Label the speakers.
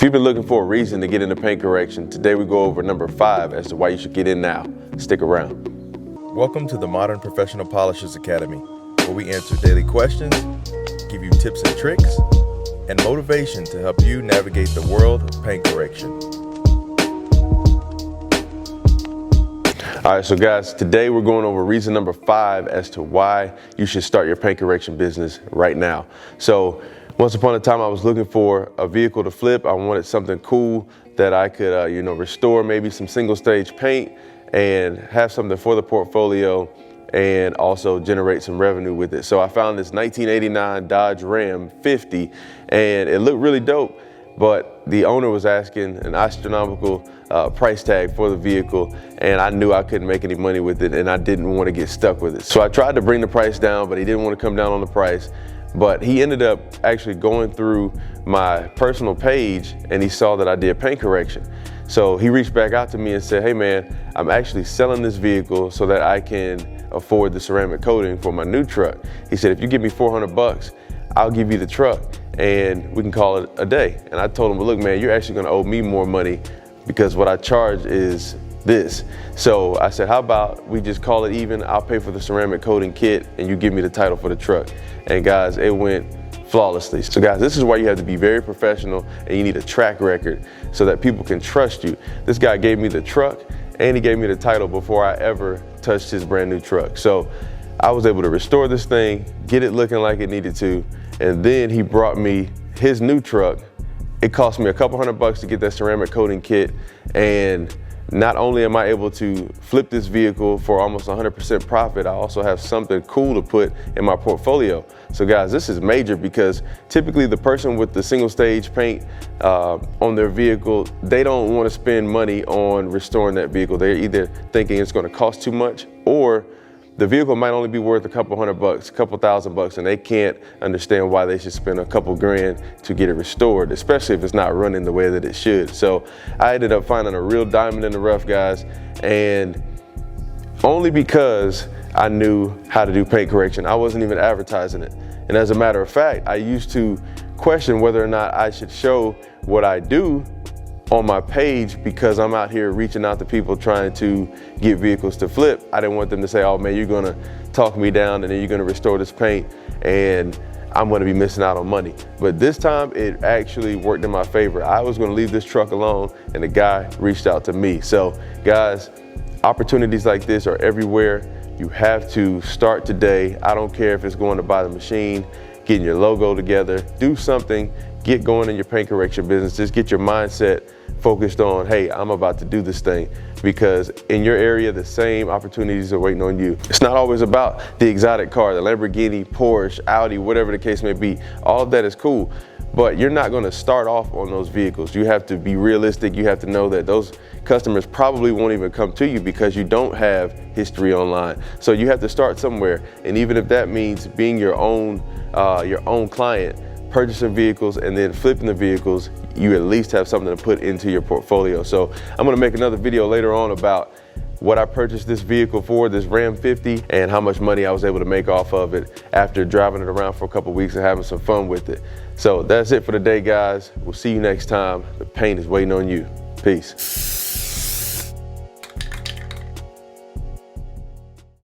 Speaker 1: If you've been looking for a reason to get into paint correction, today we go over number 5 as to why you should get in now. Stick around.
Speaker 2: Welcome to the Modern Professional Polishers Academy, where we answer daily questions, give you tips and tricks, and motivation to help you navigate the world of paint correction.
Speaker 1: All right, so guys, today we're going over reason number 5 as to why you should start your paint correction business right now. So once upon a time, I was looking for a vehicle to flip. I wanted something cool that I could, restore maybe some single stage paint and have something for the portfolio and also generate some revenue with it. So I found this 1989 Dodge Ram 50 and it looked really dope, but the owner was asking an astronomical price tag for the vehicle, and I knew I couldn't make any money with it and I didn't want to get stuck with it. So I tried to bring the price down, but he didn't want to come down on the price. But he ended up actually going through my personal page and he saw that I did paint correction. So he reached back out to me and said, hey man, I'm actually selling this vehicle so that I can afford the ceramic coating for my new truck. He said, if you give me 400 bucks, I'll give you the truck and we can call it a day. And I told him, well, look man, you're actually gonna owe me more money because what I charge is this. So I said, how about we just call it even? I'll pay for the ceramic coating kit and you give me the title for the truck. And guys, it went flawlessly. So guys, this is why you have to be very professional and you need a track record so that people can trust you. This guy gave me the truck and he gave me the title before I ever touched his brand new truck. So I was able to restore this thing, get it looking like it needed to, and then he brought me his new truck. It cost me a couple $100 to get that ceramic coating kit, and not only am I able to flip this vehicle for almost 100% profit, I also have something cool to put in my portfolio. So guys, this is major because typically the person with the single stage paint on their vehicle, they don't want to spend money on restoring that vehicle. They're either thinking it's going to cost too much or the vehicle might only be worth a couple $100, a couple $1,000, and they can't understand why they should spend a couple grand to get it restored, especially if it's not running the way that it should. So I ended up finding a real diamond in the rough, guys, and only because I knew how to do paint correction. I wasn't even advertising it. And as a matter of fact, I used to question whether or not I should show what I do on my page because I'm out here reaching out to people trying to get vehicles to flip. I didn't want them to say, oh man, you're gonna talk me down and then you're gonna restore this paint and I'm gonna be missing out on money. But this time it actually worked in my favor. I was gonna leave this truck alone and the guy reached out to me. So guys, opportunities like this are everywhere. You have to start today. I don't care if it's going to buy the machine, getting your logo together, do something, get going in your paint correction business. Just get your mindset focused on, hey, I'm about to do this thing, because in your area, the same opportunities are waiting on you. It's not always about the exotic car, the Lamborghini, Porsche, Audi, whatever the case may be. All of that is cool, but you're not gonna start off on those vehicles. You have to be realistic. You have to know that those customers probably won't even come to you because you don't have history online. So you have to start somewhere. And even if that means being your own client, purchasing vehicles and then flipping the vehicles, you at least have something to put into your portfolio. So I'm gonna make another video later on about what I purchased this vehicle for, this Ram 50, and how much money I was able to make off of it after driving it around for a couple weeks and having some fun with it. So that's it for today, guys. We'll see you next time. The paint is waiting on you. Peace.